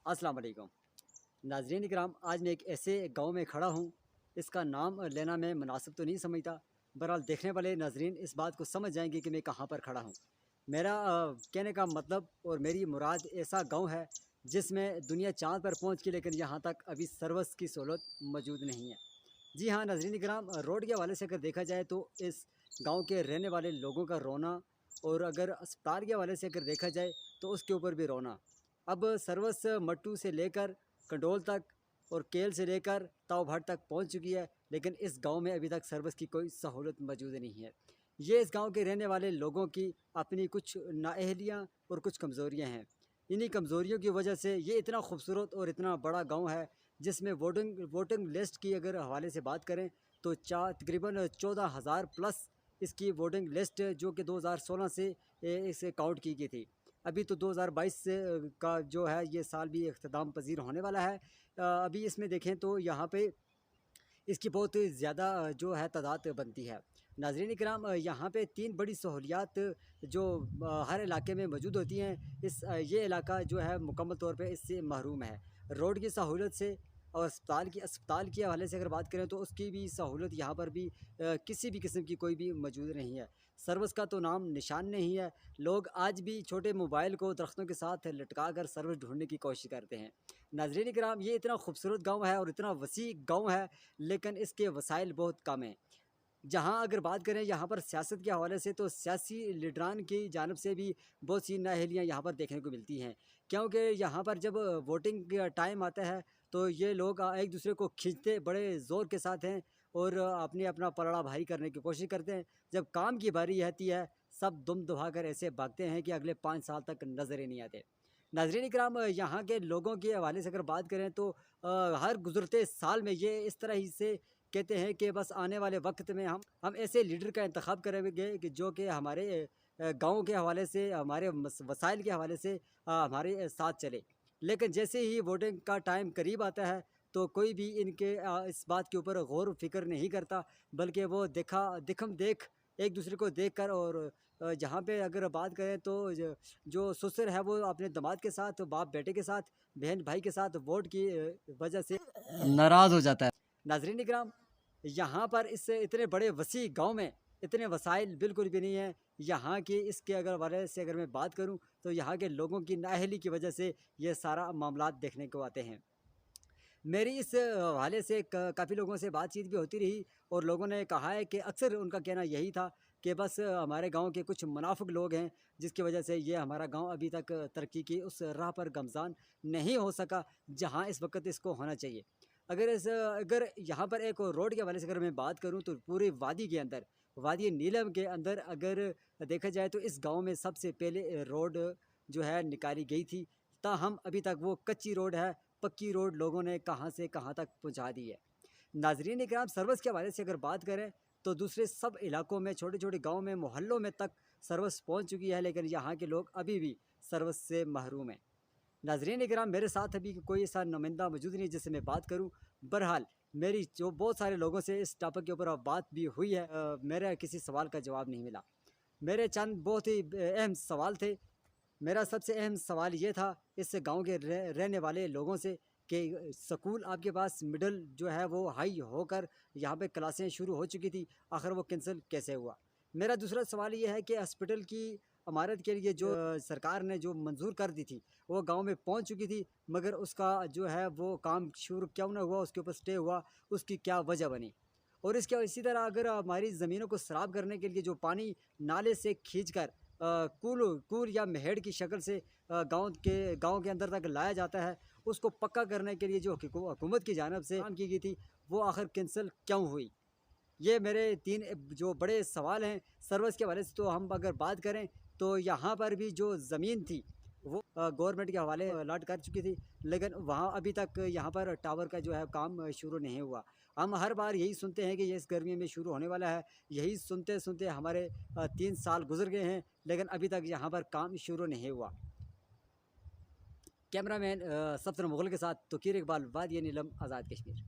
अस्सलाम वालेकुम नाजरीन इकराम। आज मैं एक ऐसे गांव में खड़ा हूं, इसका नाम लेना मैं मुनासिब तो नहीं समझता। बहरहाल देखने वाले नाजरीन इस बात को समझ जाएंगे कि मैं कहां पर खड़ा हूं। मेरा कहने का मतलब और मेरी मुराद ऐसा गांव है जिसमें दुनिया चाँद पर पहुंच गई, लेकिन यहां तक अभी सर्विस की सहूलत मौजूद नहीं है। जी हाँ नाजरीन इकराम, रोड के हवाले से अगर देखा जाए तो इस गाँव के रहने वाले लोगों का रोना, और अगर अस्पताल के हवाले से अगर देखा जाए तो उसके ऊपर भी रोना। अब सर्वस मट्टू से लेकर कंडोल तक और केल से लेकर ताव तक पहुंच चुकी है, लेकिन इस गांव में अभी तक सर्विस की कोई सहूलत मौजूद नहीं है। ये इस गांव के रहने वाले लोगों की अपनी कुछ नाअहलियाँ और कुछ कमज़ोरियाँ हैं। इन्हीं कमज़ोरियों की वजह से ये इतना खूबसूरत और इतना बड़ा गांव है, जिसमें वोटिंग लिस्ट की अगर हवाले से बात करें तो तकरीबन 14,000 प्लस इसकी वोटिंग लिस्ट, जो कि 2016 से इसे काउंट की गई थी। अभी तो 2022 से का जो है ये साल भी इख्तिताम पजीर होने वाला है। अभी इसमें देखें तो यहाँ पे इसकी बहुत ज़्यादा जो है तादाद बनती है। नाज़रीन इकराम, यहाँ पे तीन बड़ी सहूलियात जो हर इलाके में मौजूद होती हैं, ये इलाका जो है मुकम्मल तौर पे इससे महरूम है। रोड की सहूलत से और अस्पताल के हवाले से अगर बात करें तो उसकी भी सहूलत यहाँ पर भी किसी भी किस्म की कोई भी मौजूद नहीं है। सर्विस का तो नाम निशान नहीं है। लोग आज भी छोटे मोबाइल को दरख्तों के साथ लटका कर सर्विस ढूंढने की कोशिश करते हैं। नाज़रीन इकराम, ये इतना खूबसूरत गांव है और इतना वसी गांव है, लेकिन इसके वसाइल बहुत कम हैं। जहाँ अगर बात करें यहाँ पर सियासत के हवाले से, तो सियासी लीडरान की जानब से भी बहुत सी नाअहलियाँ यहाँ पर देखने को मिलती हैं। क्योंकि यहाँ पर जब वोटिंग का टाइम आता है तो ये लोग एक दूसरे को खींचते बड़े ज़ोर के साथ हैं और अपना पलड़ा भारी करने की कोशिश करते हैं। जब काम की बारी आती है, सब दुम दबा कर ऐसे भागते हैं कि अगले 5 साल तक नज़र ही नहीं आते। नाज़रीन इकराम, यहाँ के लोगों के हवाले से अगर बात करें तो हर गुज़रते साल में ये इस तरह ही से कहते हैं कि बस आने वाले वक्त में हम ऐसे लीडर का इंतखाब करेंगे कि जो कि हमारे गाँव के हवाले से, हमारे वसाइल के हवाले से हमारे साथ चले। लेकिन जैसे ही वोटिंग का टाइम करीब आता है तो कोई भी इनके इस बात के ऊपर गौर फिक्र नहीं करता, बल्कि वो दिखम देख एक दूसरे को देख कर, और जहाँ पे अगर बात करें तो जो ससुर है वो अपने दामाद के साथ, बाप बेटे के साथ, बहन भाई के साथ वोट की वजह से नाराज़ हो जाता है। नाजरीन इकराम, यहाँ पर इस इतने बड़े वसी गांव में इतने वसाइल बिल्कुल भी नहीं है। यहाँ की इसके अगर वाले से अगर मैं बात करूँ तो यहाँ के लोगों की नाअहली की वजह से ये सारा मामलात देखने को आते हैं। मेरी इस हवाले से काफ़ी लोगों से बातचीत भी होती रही, और लोगों ने कहा है कि अक्सर उनका कहना यही था कि बस हमारे गांव के कुछ मुनाफिक लोग हैं, जिसकी वजह से ये हमारा गांव अभी तक तरक्की की उस राह पर गमज़ान नहीं हो सका जहां इस वक्त इसको होना चाहिए। अगर यहाँ पर एक रोड के हवाले से अगर मैं बात करूँ तो पूरी वादी के अंदर, वादी नीलम के अंदर अगर देखा जाए तो इस गाँव में सबसे पहले रोड जो है निकाली गई थी। ताहम अभी तक वो कच्ची रोड है, पक्की रोड लोगों ने कहाँ से कहाँ तक पहुँचा दी है। नाजरीन इकराम, सर्विस के हवाले से अगर बात करें तो दूसरे सब इलाकों में, छोटे छोटे गाँव में, मोहल्लों में तक सर्विस पहुँच चुकी है, लेकिन यहाँ के लोग अभी भी सर्विस से महरूम हैं। नाजरीन इकराम, मेरे साथ अभी कोई ऐसा नुमाइंदा मौजूद नहीं जिससे मैं बात करूँ। बहरहाल मेरी जो बहुत सारे लोगों से इस टॉपिक के ऊपर बात भी हुई है, मेरा किसी सवाल का जवाब नहीं मिला। मेरे चंद बहुत ही अहम सवाल थे। मेरा सबसे अहम सवाल ये था इस गांव के रहने वाले लोगों से कि स्कूल आपके पास मिडल जो है वो हाई होकर यहाँ पे क्लासें शुरू हो चुकी थी, आखिर वो कैंसिल कैसे हुआ। मेरा दूसरा सवाल ये है कि हॉस्पिटल की इमारत के लिए जो सरकार ने जो मंजूर कर दी थी वो गांव में पहुंच चुकी थी, मगर उसका जो है वो काम शुरू क्यों ना हुआ, उसके ऊपर स्टे हुआ, उसकी क्या वजह बनी। और इसके इसी तरह अगर हमारी ज़मीनों को सराब करने के लिए जो पानी नाले से खींच कर कूल या मेहड़ की शक्ल से गांव के अंदर तक लाया जाता है, उसको पक्का करने के लिए जो हुकूमत की जानिब से काम की गई थी, वो आखिर कैंसिल क्यों हुई। ये मेरे तीन जो बड़े सवाल हैं। सर्विस के हवाले से तो हम अगर बात करें तो यहाँ पर भी जो ज़मीन थी वो गवर्नमेंट के हवाले अलॉट कर चुकी थी, लेकिन वहाँ अभी तक यहाँ पर टावर का जो है काम शुरू नहीं हुआ। हम हर बार यही सुनते हैं कि ये इस गर्मी में शुरू होने वाला है, यही सुनते सुनते हमारे 3 साल गुजर गए हैं, लेकिन अभी तक यहाँ पर काम शुरू नहीं हुआ। कैमरामैन सफदर मुगल के साथ तोकीर इकबाल, वादिया नीलम, आज़ाद कश्मीर।